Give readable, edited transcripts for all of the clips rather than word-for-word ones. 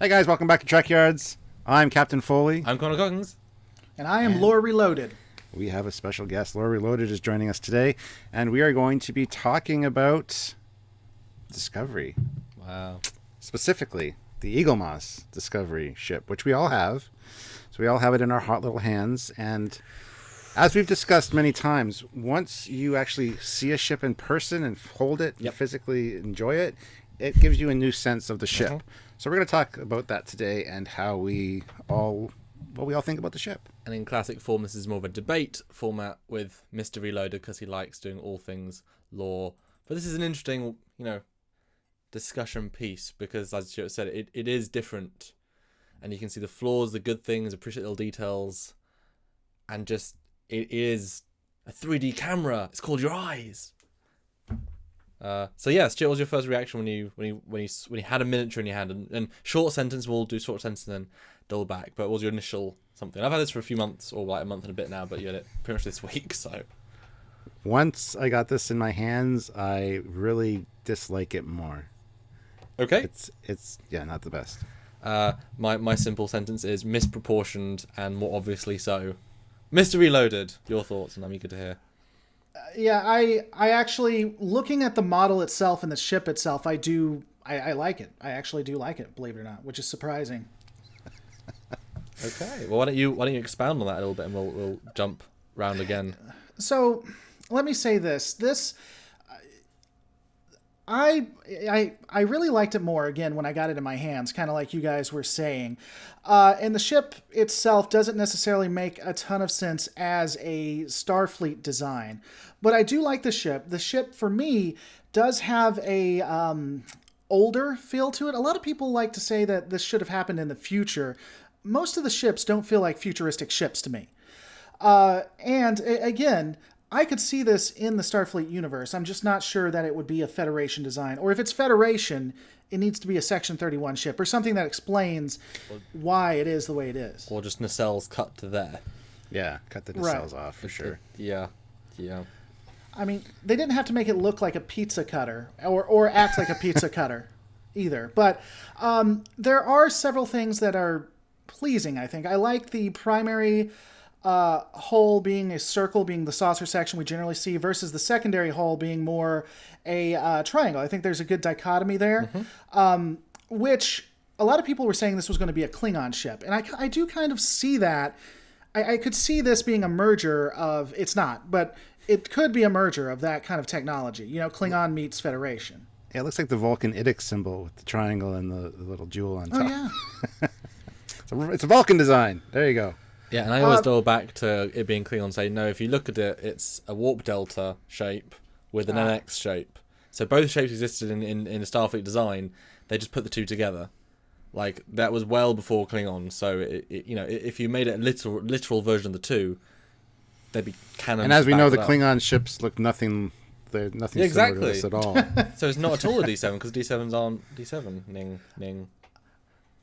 Hey guys, welcome back to Trekyards. I'm Captain Foley. I'm Connor Coggins. And I am Lore Reloaded. We have a special guest. Lore Reloaded is joining us today, and we are going to be talking about Discovery. Wow. Specifically, the Eaglemoss Discovery ship, which we all have. So we all have it in our hot little hands, and as we've discussed many times, once you actually see a ship in person and hold it and physically enjoy it, it gives you a new sense of the ship. So we're going to talk about that today and how we all think about the ship. And in classic form, this is more of a debate format with Mr. Reloader because he likes doing all things lore. But this is an interesting, discussion piece because, as Stuart said, it is different. And you can see the flaws, the good things, appreciate little details. And just, it is a 3D camera. It's called your eyes. Stuart, what was your first reaction when you had a miniature in your hand? And short sentence, we'll do short sentence and then double back. But what was your initial something? I've had this for a few months, or like a month and a bit now, but you had it pretty much this week. So once I got this in my hands, I really dislike it more. Okay, it's not the best. My simple sentence is misproportioned and more obviously so. Mr. Reloaded, your thoughts, and I'm eager to hear. I actually, looking at the model itself and the ship itself, I like it. I actually do like it, believe it or not, which is surprising. Okay, well, why don't you expound on that a little bit, and we'll jump round again. So, let me say this. I really liked it more, again, when I got it in my hands, kind of like you guys were saying. And the ship itself doesn't necessarily make a ton of sense as a Starfleet design. But I do like the ship. The ship, for me, does have a older feel to it. A lot of people like to say that this should have happened in the future. Most of the ships don't feel like futuristic ships to me. And, again, I could see this in the Starfleet universe. I'm just not sure that it would be a Federation design. Or if it's Federation, it needs to be a Section 31 ship or something that explains why it is the way it is. Or just nacelles cut to there. Yeah, cut the nacelles off for sure. Yeah. I mean, they didn't have to make it look like a pizza cutter or act like a pizza cutter either. But there are several things that are pleasing, I think. I like the primary hull being a circle, being the saucer section we generally see, versus the secondary hull being more a triangle. I think there's a good dichotomy there, which a lot of people were saying this was going to be a Klingon ship. And I do kind of see that. I could see this being a merger of, it's not, but it could be a merger of that kind of technology. Klingon meets Federation. Yeah, it looks like the Vulcan Idic symbol with the triangle and the little jewel on top. Oh, yeah. It's a Vulcan design. There you go. Yeah, and I always go back to it being Klingon and say, no, if you look at it, it's a warp delta shape with an NX shape. So both shapes existed in the Starfleet design. They just put the two together. Like, that was well before Klingon. So, if you made it a literal version of the two, they'd be canon. And as we know, the Klingon ships look nothing similar to this at all. So it's not at all a D7, because D7s aren't D7. Ning.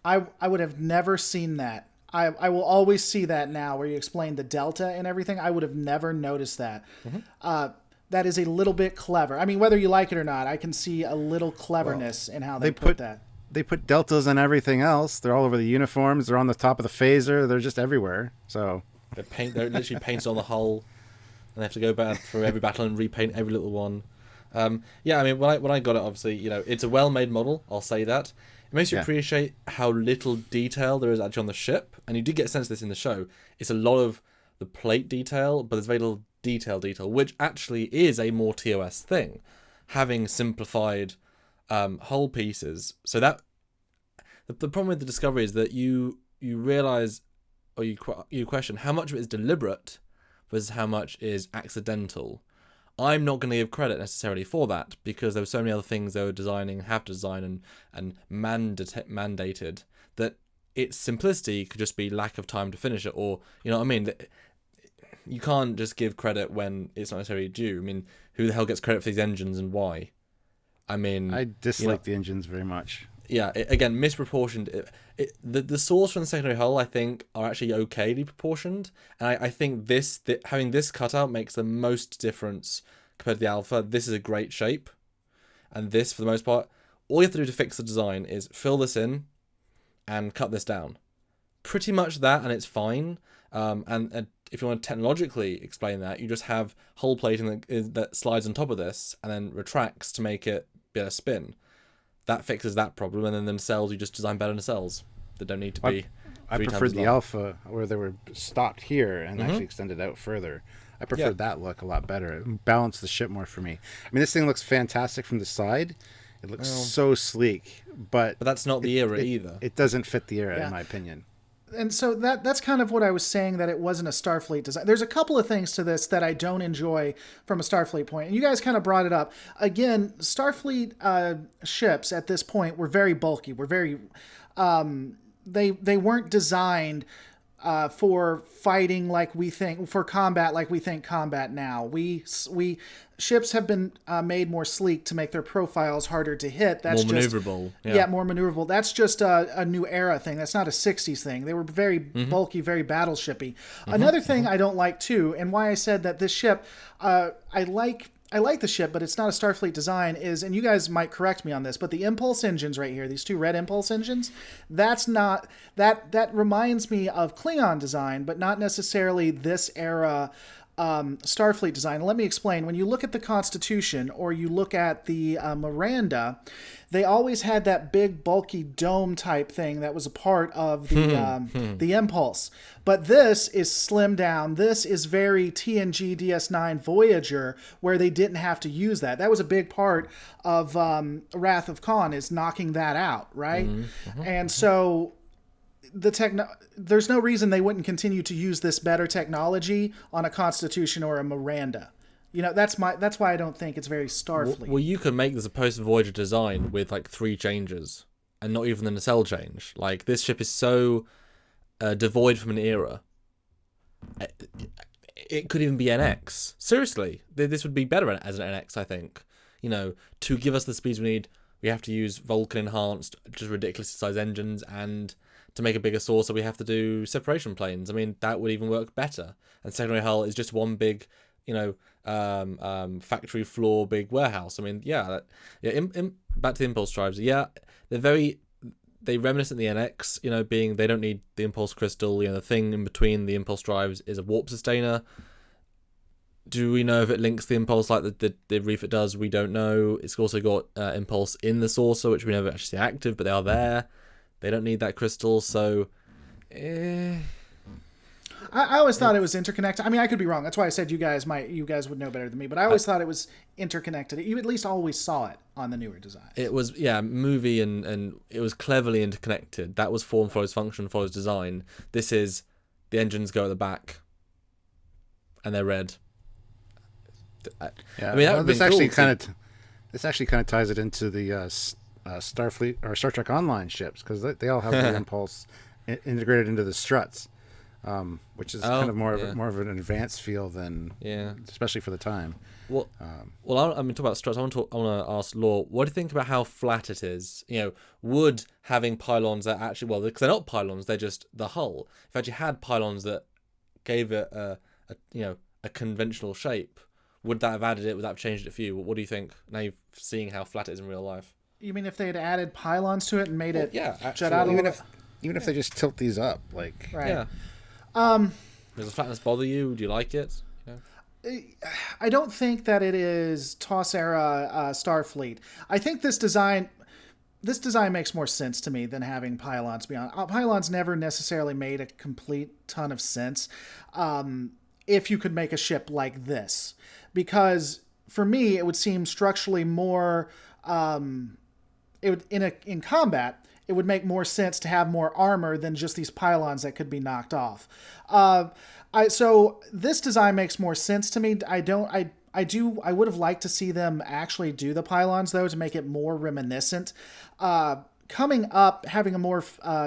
I would have never seen that. I will always see that now where you explain the delta and everything. I would have never noticed that. That is a little bit clever. I mean, whether you like it or not, I can see a little cleverness in how they put that. They put deltas on everything else. They're all over the uniforms. They're on the top of the phaser. They're just everywhere. So they're literally painted on the hull, and they have to go back through every battle and repaint every little one. I mean, when I got it, obviously, it's a well-made model. I'll say that. It makes you appreciate how little detail there is actually on the ship, and you did get a sense of this in the show. It's a lot of the plate detail, but there's very little detail, which actually is a more TOS thing, having simplified whole pieces. So that the problem with the Discovery is that you realize, or you question how much of it is deliberate versus how much is accidental. I'm not going to give credit necessarily for that, because there were so many other things they were designing, have to design, and mandated, that its simplicity could just be lack of time to finish it, or, you know what I mean? You can't just give credit when it's not necessarily due. I mean, who the hell gets credit for these engines and why? I mean, I dislike the engines very much. Yeah, again, misproportioned. The saws from the secondary hull, I think, are actually okayly proportioned, and I think having this cutout makes the most difference compared to the Alpha. This is a great shape, and this, for the most part, all you have to do to fix the design is fill this in, and cut this down. Pretty much that, and it's fine. And if you want to technologically explain that, you just have hull plating that slides on top of this and then retracts to make it be able to spin. That fixes that problem, and then the nacelles, you just design better nacelles that don't need to be. I preferred the Alpha, where they were stopped here and actually extended out further. I preferred that look a lot better. It balanced the ship more for me. I mean, this thing looks fantastic from the side. It looks so sleek, but that's not the era either. It doesn't fit the era, in my opinion. And so that's kind of what I was saying, that it wasn't a Starfleet design. There's a couple of things to this that I don't enjoy from a Starfleet point. And you guys kind of brought it up. Again, Starfleet ships at this point were very bulky. Were very... They weren't designed for fighting like we think, for combat like we think combat now. Ships have been made more sleek to make their profiles harder to hit. That's more maneuverable. More maneuverable. That's just a new era thing. That's not a 60s thing. They were very bulky, very battleshipy. Another thing I don't like too, and why I said that this ship, I like the ship, but it's not a Starfleet design, is, and you guys might correct me on this, but the impulse engines right here, these two red impulse engines, that's not, that reminds me of Klingon design, but not necessarily this era Starfleet design. Let me explain. When you look at the Constitution or you look at the Miranda, they always had that big bulky dome type thing that was a part of the Impulse. But this is slimmed down. This is very TNG DS9 Voyager, where they didn't have to use that. That was a big part of Wrath of Khan, is knocking that out, right? And so there's no reason they wouldn't continue to use this better technology on a Constitution or a Miranda. You know, that's why I don't think it's very Starfleet. Well, you could make this a post-Voyager design with like 3 changes and not even the nacelle change. Like, this ship is so devoid from an era. It could even be NX. Seriously, this would be better as an NX, I think. You know, to give us the speeds we need, we have to use Vulcan enhanced, just ridiculously sized engines, and to make a bigger saucer, we have to do separation planes. I mean, that would even work better. And secondary hull is just one big, factory floor, big warehouse. I mean, back to the impulse drives. Yeah, they reminiscent the NX, being they don't need the impulse crystal. The thing in between the impulse drives is a warp sustainer. Do we know if it links the impulse like the refit does? We don't know. It's also got impulse in the saucer, which we never actually see active, but they are there. They don't need that crystal, so... I always thought it was interconnected. I mean, I could be wrong. That's why I said you guys would know better than me, but I always thought it was interconnected. You at least always saw it on the newer designs. It was, movie and it was cleverly interconnected. That was form follows function follows design. This is, the engines go at the back, and they're red. I mean, that this actually kind of ties it into the Starfleet or Star Trek Online ships, because they all have the impulse integrated into the struts, which is kind of more of an advanced feel than especially for the time. Well, I mean, talk about struts. I want to ask Law, what do you think about how flat it is? Would having pylons that actually, because they're not pylons, they're just the hull. If you actually had pylons that gave it a conventional shape, would that have added it? Would that have changed it for you? What do you think now you're seeing how flat it is in real life? You mean if they had added pylons to it and made it jet out? Even if they just tilt these up, like right. Does the flatness bother you? Do you like it? I don't think that it is TOS era Starfleet. I think this design makes more sense to me than having pylons. Pylons never necessarily made a complete ton of sense if you could make a ship like this, because for me it would seem structurally more. It would in combat, it would make more sense to have more armor than just these pylons that could be knocked off. So this design makes more sense to me. I would have liked to see them actually do the pylons though, to make it more reminiscent. Coming up, having a more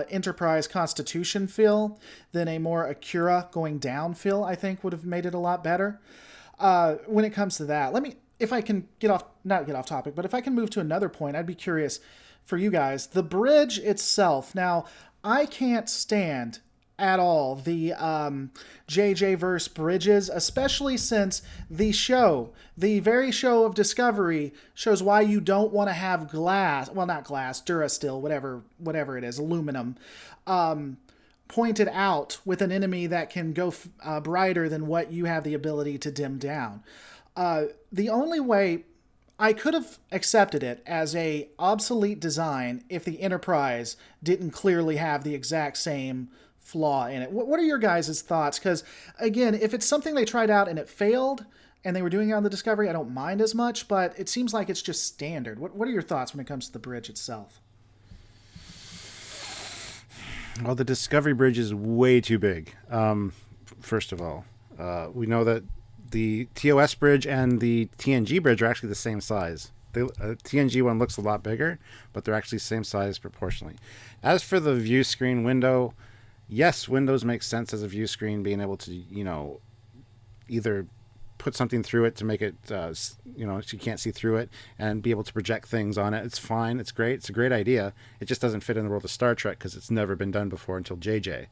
Enterprise Constitution feel than a more Acura going down feel, I think would have made it a lot better. When it comes to that, if I can not get off topic, but if I can move to another point, I'd be curious for you guys. The bridge itself. Now, I can't stand at all the JJ verse bridges, especially since the very show of Discovery, shows why you don't want to have glass, well, not glass, Durasteel, whatever it is, aluminum, pointed out with an enemy that can go brighter than what you have the ability to dim down. The only way I could have accepted it as a obsolete design if the Enterprise didn't clearly have the exact same flaw in it. What are your guys' thoughts? Because, again, if it's something they tried out and it failed and they were doing it on the Discovery, I don't mind as much, but it seems like it's just standard. What are your thoughts when it comes to the bridge itself? Well, the Discovery bridge is way too big, first of all. We know that the TOS bridge and the TNG bridge are actually the same size. The TNG one looks a lot bigger, but they're actually the same size proportionally. As for the view screen window, yes, windows make sense as a view screen, being able to, either put something through it to make it, so you can't see through it, and be able to project things on it. It's fine. It's great. It's a great idea. It just doesn't fit in the world of Star Trek because it's never been done before until JJ.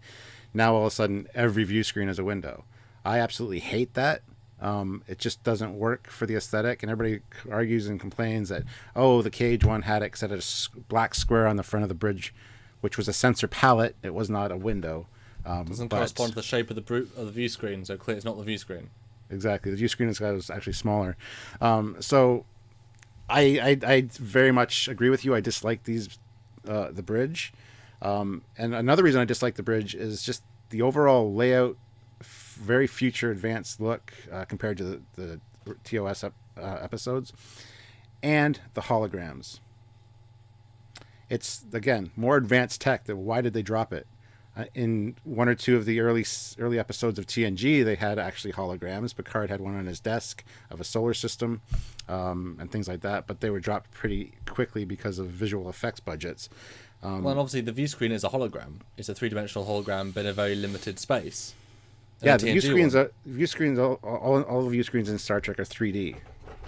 Now, all of a sudden, every view screen is a window. I absolutely hate that. It just doesn't work for the aesthetic, and everybody argues and complains that, the Cage one had it set a black square on the front of the bridge, which was a sensor palette. It was not a window. Doesn't correspond to the shape of the view screen, so clearly it's not the view screen. Exactly, the view screen is actually smaller. So I very much agree with you. I dislike the bridge, and another reason I dislike the bridge is just the overall layout. Very future advanced look compared to the TOS episodes, and the holograms. It's, again, more advanced tech. Why did they drop it? In one or two of the early episodes of TNG, they had actually holograms. Picard had one on his desk of a solar system and things like that, but they were dropped pretty quickly because of visual effects budgets. Well, and obviously the view screen is a hologram. It's a three-dimensional hologram, but in a very limited space. Yeah, the view screens. All the view screens in Star Trek are 3D.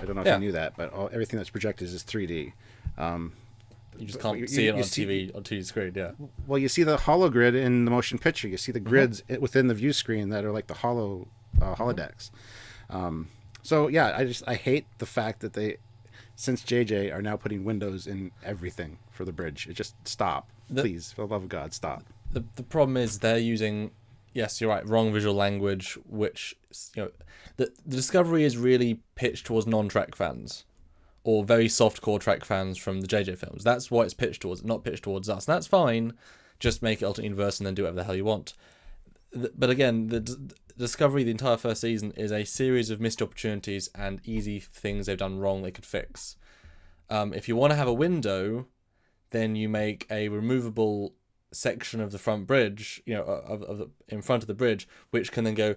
I don't know if you knew that, but everything that's projected is 3D. You just can't see it on TV screen. Yeah. Well, you see the hologrid in the motion picture. You see the grids within the view screen that are like the holodecks. So yeah, I hate the fact that they, since JJ, are now putting windows in everything for the bridge. It just stop, please, for the love of God, stop. The problem is they're using. Yes, you're right. Wrong visual language, which, the Discovery is really pitched towards non-Trek fans, or very soft-core Trek fans from the JJ films. That's what it's pitched towards, not pitched towards us. And that's fine. Just make it alternate universe and then do whatever the hell you want. But again, the Discovery, the entire first season, is a series of missed opportunities and easy things they've done wrong they could fix. If you want to have a window, then you make a removable section of the front bridge, in front of the bridge, which can then go,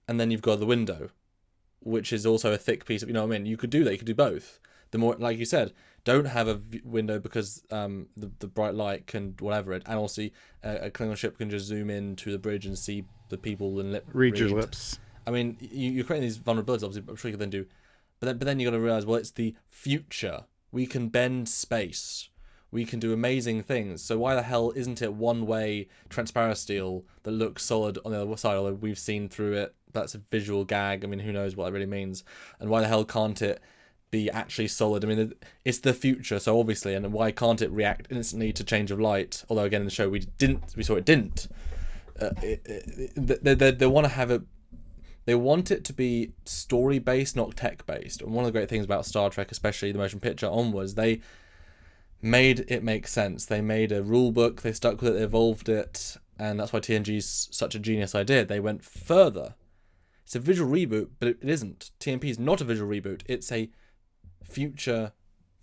and then you've got the window, which is also a thick piece of, you could do that. You could do both. The more, like you said, don't have a window because the bright light can whatever it, and also a Klingon ship can just zoom in to the bridge and see the people and read your lips. I mean, you're creating these vulnerabilities. Obviously, I'm sure you can then do, but then you got to realize, well, it's the future. We can bend space. We can do amazing things. So why the hell isn't it one-way Trekyards that looks solid on the other side? Although we've seen through it, that's a visual gag. I mean, who knows what it really means? And why the hell can't it be actually solid? I mean, it's the future, so obviously, and why can't it react instantly to change of light? Although again, in the show we saw it didn't. They want to have it. They want it to be story-based, not tech-based. And one of the great things about Star Trek, especially the motion picture onwards, they made it make sense. They made a rule book, they stuck with it, they evolved it, and that's why TNG's such a genius idea. They went further. It's a visual reboot, but it isn't. TMP is not a visual reboot. It's a future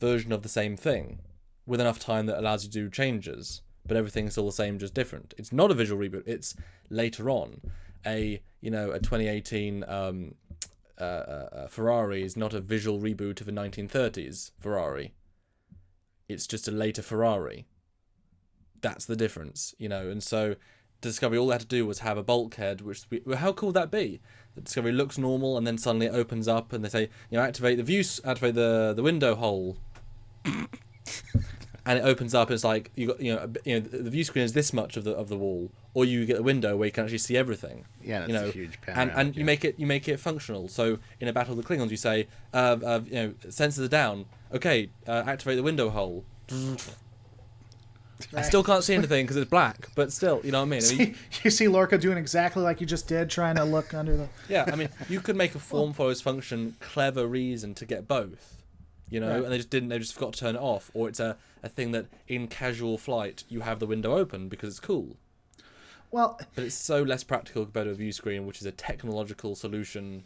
version of the same thing with enough time that allows you to do changes, but everything's still the same, just different. It's not a visual reboot. It's later on. A 2018 Ferrari is not a visual reboot of a 1930s Ferrari. It's just a later Ferrari. That's the difference, and so Discovery, all they had to do was have a bulkhead, how cool would that be? The Discovery looks normal, and then suddenly it opens up, and they say, activate the window hole. and it opens up. It's like the view screen is this much of the wall, or you get a window where you can actually see everything. Yeah, that's a huge panoramic, and you make it functional. So in a battle of the Klingons, you say, sensors are down. Okay, activate the window hole. I still can't see anything because it's black, but still, you know what I mean? You see Lorca doing exactly like you just did, trying to look under the... Yeah, I mean, you could make a form follows function clever reason to get both, right. And they just didn't, they just forgot to turn it off, or it's a thing that in casual flight you have the window open because it's cool. Well... But it's so less practical compared to a view screen, which is a technological solution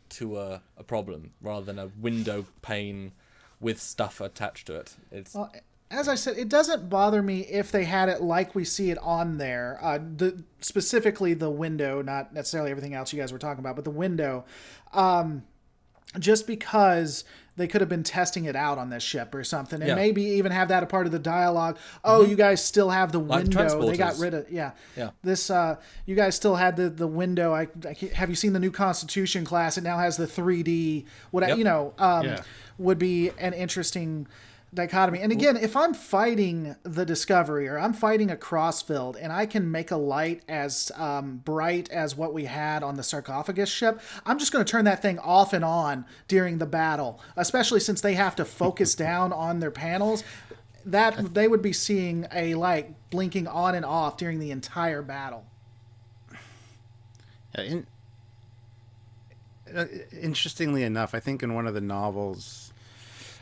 to a problem, rather than a window pane with stuff attached to it. It's... Well, as I said, it doesn't bother me if they had it like we see it on there. Specifically the window, not necessarily everything else you guys were talking about, but the window. Just because they could have been testing it out on this ship or something, and maybe even have that a part of the dialogue. Oh, you guys still have the window. They got rid of this. You guys still had the window. Have you seen the new Constitution class? It now has the 3D. Would be an interesting dichotomy. And again, if I'm fighting the Discovery or I'm fighting a crossfield and I can make a light as bright as what we had on the sarcophagus ship, I'm just going to turn that thing off and on during the battle, especially since they have to focus down on their panels. That they would be seeing a light blinking on and off during the entire battle. Interestingly enough, I think in one of the novels,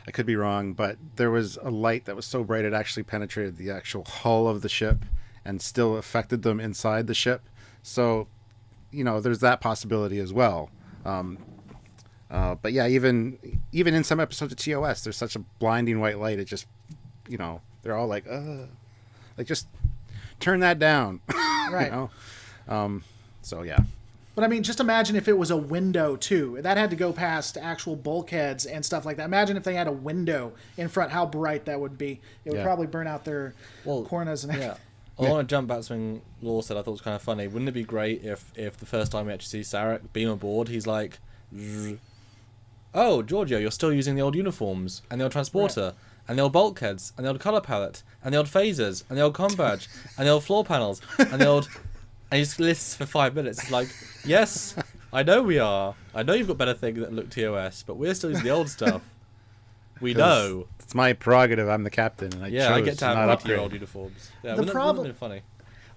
I could be wrong, but there was a light that was so bright it actually penetrated the actual hull of the ship and still affected them inside the ship. So, there's that possibility as well. But yeah, even in some episodes of TOS, there's such a blinding white light. It just, they're all like just turn that down. Right. So yeah. But I mean, just imagine if it was a window too. That had to go past actual bulkheads and stuff like that. Imagine if they had a window in front, how bright that would be. It would probably burn out their corneas and everything. I want to jump back to something Law said I thought was kind of funny. Wouldn't it be great if the first time we actually see Sarek beam aboard, he's like, oh, Giorgio, you're still using the old uniforms and the old transporter and the old bulkheads and the old colour palette and the old phasers and the old comm badge and the old floor panels and the old... And he just lists for 5 minutes. It's like, yes, I know we are. I know you've got better things that look TOS, but we're still using the old stuff. We know. It's my prerogative. I'm the captain, and I get to have your old uniforms. Yeah, wouldn't have been funny.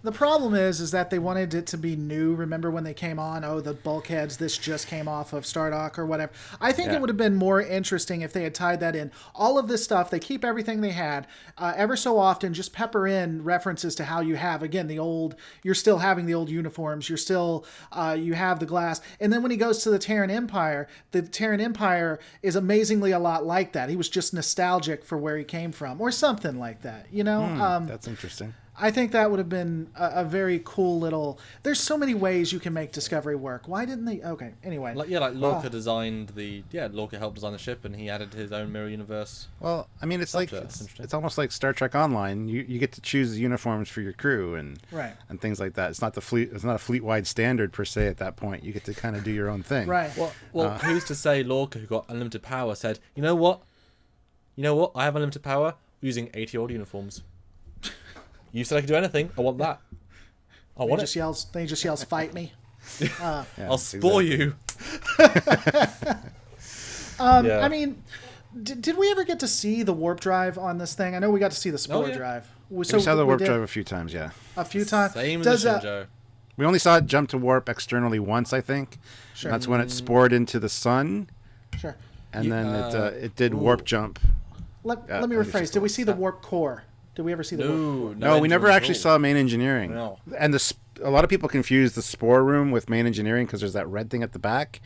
The problem is that they wanted it to be new. Remember when they came on? Oh, the bulkheads, this just came off of Stardock or whatever. I think it would have been more interesting if they had tied that in. All of this stuff, they keep everything they had. Ever so often, just pepper in references to how you have, again, you're still having the old uniforms. You're still, you have the glass. And then when he goes to the Terran Empire is amazingly a lot like that. He was just nostalgic for where he came from or something like that, That's interesting. I think that would have been a very cool little... There's so many ways you can make Discovery work. Why didn't they... Okay, anyway. Lorca designed Lorca helped design the ship and he added his own mirror universe. Well, I mean, it's almost like Star Trek Online. You get to choose the uniforms for your crew and things like that. It's not a fleet-wide standard per se at that point. You get to kind of do your own thing. Right. Well, who's to say Lorca, who got unlimited power, said, you know what? I have unlimited power using 80 old uniforms. You said I could do anything. I want that. Then he just yells, fight me. I'll spore you. I mean, did we ever get to see the warp drive on this thing? I know we got to see the spore drive. We saw the warp drive a few times, yeah. A few times. Same as the Shinjo. We only saw it jump to warp externally once, I think. Sure. That's when it spored into the sun. Sure. And then it did warp jump. Let me rephrase. Did we see the warp core? Did we ever see the warp? No, we never actually saw main engineering. No. And a lot of people confuse the spore room with main engineering because there's that red thing at the back.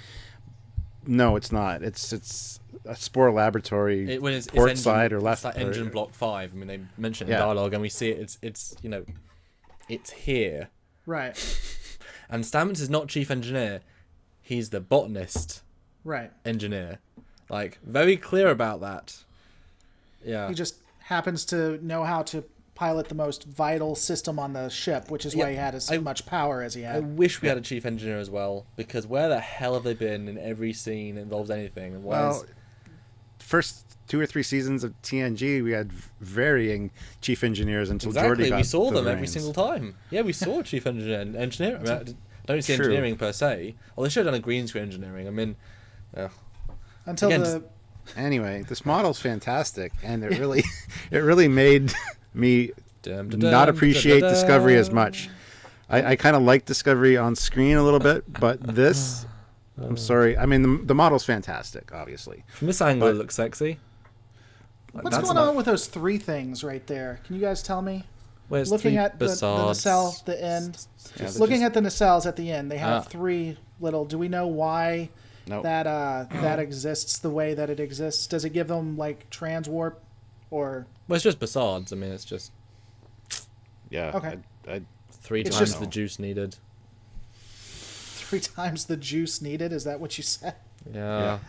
No, it's not. It's a spore laboratory, port side or left. It's like engine block 5. I mean, they mention it in dialogue, and we see it. It's here. Right. And Stamets is not chief engineer. He's the botanist. Right. Engineer. Like, very clear about that. Yeah. He just happens to know how to pilot the most vital system on the ship, which is why he had as much power as he had. I wish we had a chief engineer as well, because where the hell have they been in every scene that involves anything? And first 2 or 3 seasons of TNG, we had varying chief engineers until Geordi Exactly, got we saw the them every reins. single time. Yeah, we saw chief engineering. I mean, I don't see True. engineering per se. Well, they should have done a green screen engineering. I mean, Until Again, Anyway, this model's fantastic, and it really made me dum, not appreciate dum, dum, Discovery as dum. much. I kind of like Discovery on screen a little bit, but this, I'm sorry. I mean, the model's fantastic, obviously. From this angle, But- it looks sexy. What's going on with those 3 things right there? Can you guys tell me? Where's Looking three at the nacelle, the end. Yeah, they're Looking just- at the nacelles at the end, they have Ah. 3 little. Do we know why Nope. that exists the way that it exists? Does it give them like transwarp, or Well, it's just Bassards. I mean, it's just Yeah. Okay. I 3 It's times just- the juice needed. 3 times the juice needed? Is that what you said? Yeah.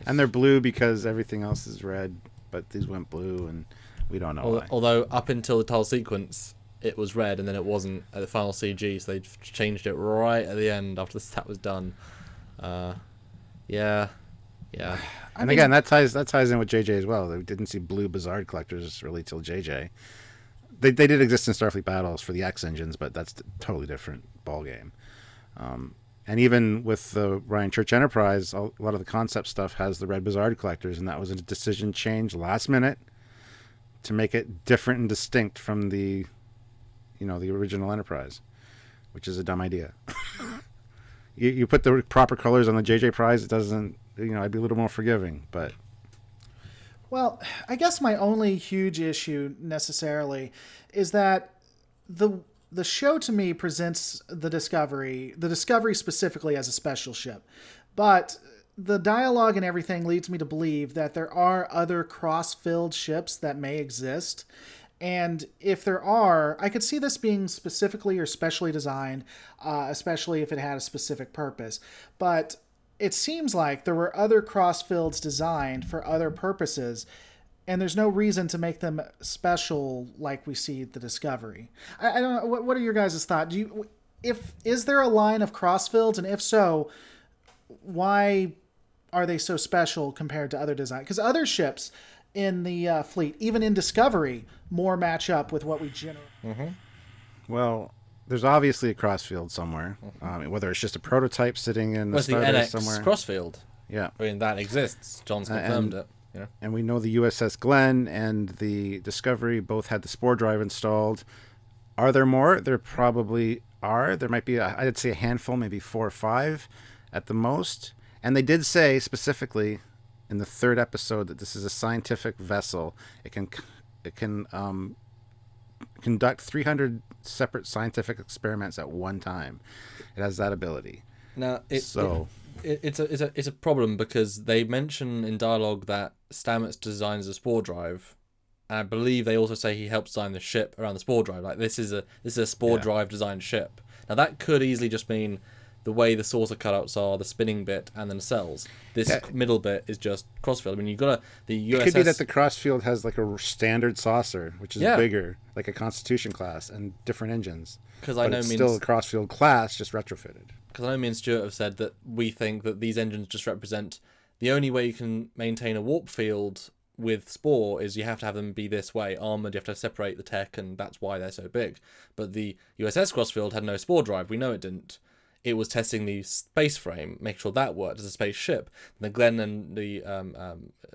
and they're blue because everything else is red, but these went blue, and we don't know why. Although up until the title sequence, it was red, and then it wasn't at the final CG, so they changed it right at the end after the stat was done. Yeah. And again, that ties in with JJ as well. They didn't see blue Bizarre collectors really till JJ. They did exist in Starfleet Battles for the X engines, but that's a totally different ball game. And even with the Ryan Church Enterprise, a lot of the concept stuff has the red Bizarre collectors, and that was a decision change last minute to make it different and distinct from the original Enterprise, which is a dumb idea. you put the proper colors on the JJ Prize, it doesn't. I'd be a little more forgiving, but Well, I guess my only huge issue necessarily is that the show to me presents the Discovery specifically as a special ship, but the dialogue and everything leads me to believe that there are other cross-filled ships that may exist. And if there are, I could see this being specifically or specially designed, especially if it had a specific purpose. But it seems like there were other cross-fields designed for other purposes, and there's no reason to make them special like we see the Discovery. I don't know. What are your guys' thoughts? Is there a line of cross-fields, and if so, why are they so special compared to other designs? Because other ships in the fleet, even in Discovery, more match up with what we generally. well, there's obviously a crossfield somewhere. Whether it's just a prototype sitting in the Where's the Stardust NX somewhere. Crossfield? Yeah. I mean, that exists. John's confirmed it. You know? And we know the USS Glenn and the Discovery both had the Spore Drive installed. Are there more? There probably are. There might be, I'd say a handful, maybe 4 or 5 at the most. And they did say specifically in the 3rd episode that this is a scientific vessel. It can conduct 300 separate scientific experiments at one time. It has that ability. Now, it's a problem because they mention in dialogue that Stamets designs a spore drive. And I believe they also say he helps design the ship around the spore drive. Like this is a spore drive designed ship. Now that could easily just mean the way the saucer cutouts are, the spinning bit, and the nacelles. This middle bit is just crossfield. I mean, you've got the USS. It could be that the crossfield has like a standard saucer, which is bigger, like a Constitution class, and different engines. Because But it's still a crossfield class, just retrofitted. Because I know me and Stuart have said that we think that these engines just represent the only way you can maintain a warp field with Spore is you have to have them be this way, armored, you have to separate the tech, and that's why they're so big. But the USS Crossfield had no Spore drive, we know it didn't. It was testing the space frame, make sure that worked as a spaceship. And the Glenn and the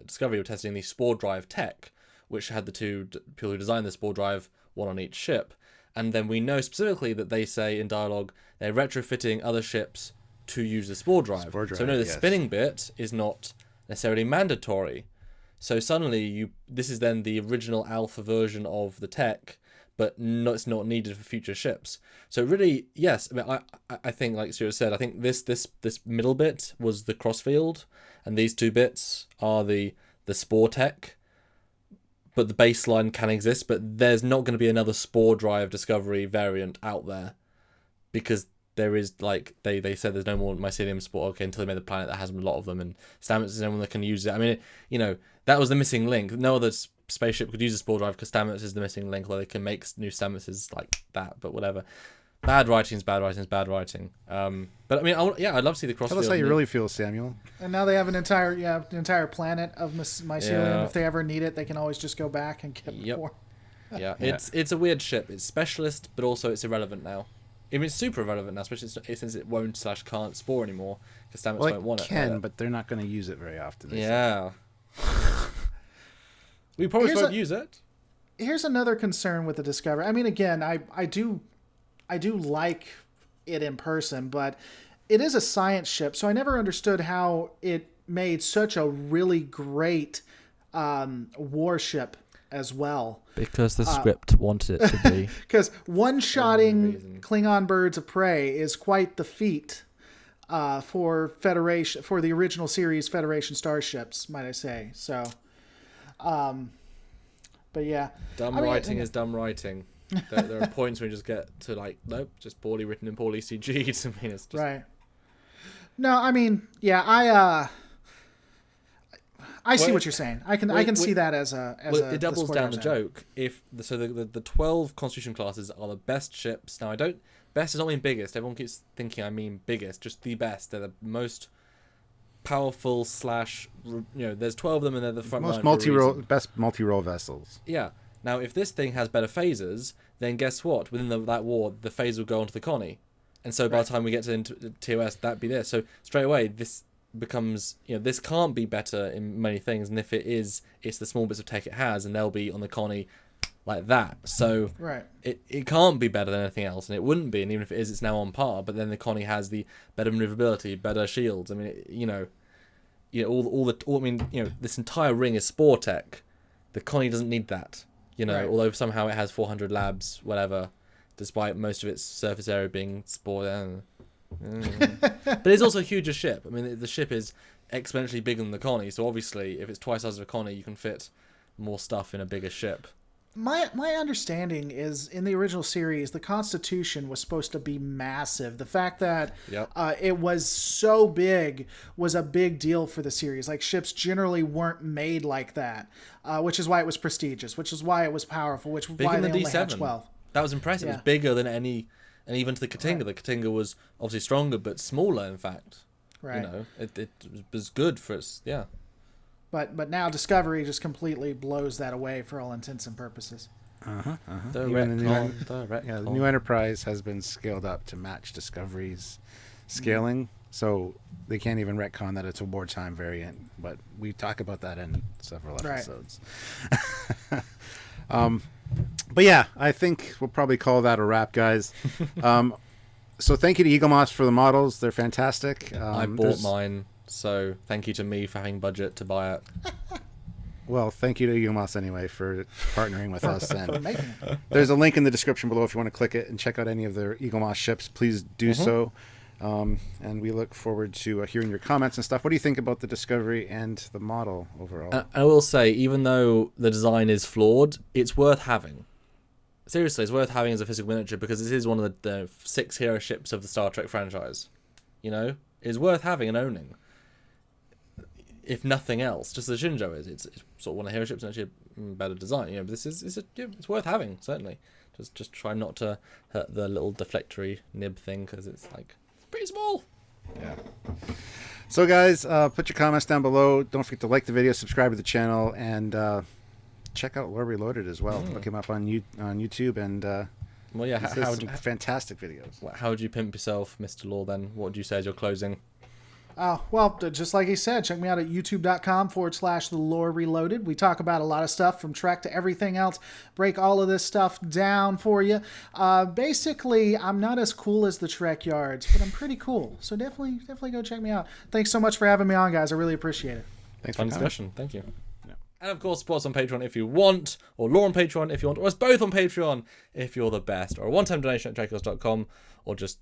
Discovery were testing the Spore drive tech, which had the two people who designed the Spore drive, one on each ship. And then we know specifically that they say in dialogue they're retrofitting other ships to use the Spore drive. So no, the spinning bit is not necessarily mandatory. So suddenly this is then the original alpha version of the tech, but it's not needed for future ships. So really, yes, I mean, I think, like Stuart said, I think this middle bit was the crossfield, and these 2 bits are the Spore tech. But the baseline can exist, but there's not going to be another Spore drive Discovery variant out there, because there is, like, they said there's no more mycelium Spore, okay, until they made the planet that has a lot of them, and Stamets is the only one that can use it. I mean, that was the missing link. No other spaceship could use a Spore drive because Stamets is the missing link, although they can make new Stametses like that, but whatever. bad writing is bad writing is bad writing. But I mean, I'd love to see the crossfield. Tell us how you really feel, Samuel. And now they have an entire planet of mycelium. If they ever need it, they can always just go back and get more. Yeah, it's a weird ship. It's specialist, but also it's irrelevant now. I mean, it's super irrelevant now, especially since it won't/can't spore anymore, because Stamets won't want it. Can, but they're not going to use it very often. Yeah. We probably won't use it. Here's another concern with the Discovery. I mean, again, I do like it in person, but it is a science ship, so I never understood how it made such a really great warship as well. Because the script wanted it to be. Because one-shotting Klingon birds of prey is quite the feat for the original series Federation starships, might I say. So, but yeah. Dumb writing is dumb writing. There are points where you just get to nope, just poorly written and poorly CG'd. I mean, it's just... Right. No, I mean, yeah, I see what you're saying. I can see that as it doubles down the joke. If the 12 Constitution classes are the best ships. Now best does not mean biggest. Everyone keeps thinking I mean biggest, just the best. They're the most powerful / there's 12 of them and they're the front line. Best multi-role vessels. Yeah. Now if this thing has better phasers, then guess what? Within that war, the phase will go onto the Connie. And so by the time we get to TOS, that'd be this. So straight away, this becomes, this can't be better in many things, and if it is, it's the small bits of tech it has, and they'll be on the Connie like that. So it can't be better than anything else, and it wouldn't be, and even if it is, it's now on par. But then the Connie has the better maneuverability, better shields. I mean, this entire ring is spore tech. The Connie doesn't need that, although somehow it has 400 labs, whatever, despite most of its surface area being spore. But it's also a huger ship. I mean, the ship is exponentially bigger than the Connie, so obviously if it's twice the size of a Connie, you can fit more stuff in a bigger ship. My understanding is in the original series, the Constitution was supposed to be massive. The fact that it was so big was a big deal for the series. Like, ships generally weren't made like that, which is why it was prestigious, which is why it was powerful, which is why they only had 12. That was impressive. It was bigger than any... And even to the Katinga. The Katinga was obviously stronger, but smaller, in fact. Right. It was good for its... Yeah. But now Discovery just completely blows that away for all intents and purposes. The new Enterprise has been scaled up to match Discovery's scaling, so they can't even retcon that it's a wartime variant. But we talk about that in several episodes. But yeah, I think we'll probably call that a wrap, guys. So thank you to Eaglemoss for the models. They're fantastic. I bought mine, so thank you to me for having budget to buy it. Well, thank you to Eaglemoss anyway for partnering with us. And there's a link in the description below if you want to click it and check out any of their Eaglemoss ships. Please do so. And we look forward to hearing your comments and stuff. What do you think about the Discovery and the model overall? I will say, even though the design is flawed, it's worth having. Seriously, it's worth having as a physical miniature because it is one of the 6 hero ships of the Star Trek franchise. It's worth having and owning. If nothing else, just as Shinjo is, it's sort of one of the hero ships and actually a better design. But this it's worth having, certainly. Just try not to hurt the little deflectory nib thing because it's pretty small. Yeah. So guys, put your comments down below. Don't forget to like the video, subscribe to the channel, and check out Lore Reloaded as well. Look him up on YouTube, and how some fantastic videos. How would you pimp yourself, Mr. Lore? Then what would you say as your closing? Well, just like he said, check me out at youtube.com/The Lore Reloaded. We talk about a lot of stuff from Trek to everything else. Break all of this stuff down for you. Basically, I'm not as cool as the Trekyards, but I'm pretty cool. So definitely go check me out. Thanks so much for having me on, guys. I really appreciate it. Thanks for the discussion. Thank you. Yeah. And of course, support us on Patreon if you want, or Lore on Patreon if you want, or us both on Patreon if you're the best, or a one-time donation at trekyards.com, or just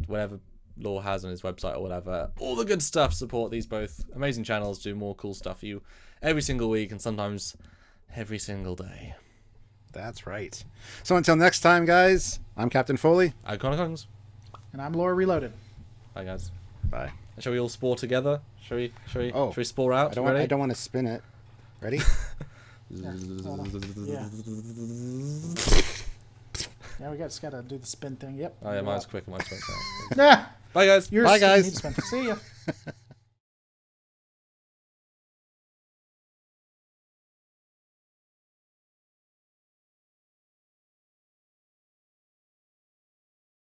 whatever Lore has on his website or whatever. All the good stuff. Support these both amazing channels. Do more cool stuff for you every single week and sometimes every single day. That's right. So until next time, guys, I'm Captain Foley. I'm Connor Collins. And I'm Lore Reloaded. Bye, guys. Bye. Shall we all spore together? Shall we spore out? I don't want to spin it. Ready? Yeah. Yeah, we just got to do the spin thing. Yep. Oh, yeah, mine's quick. Mine's quick. Nah, Bye, guys. yours Bye, guys. need to spin. See ya.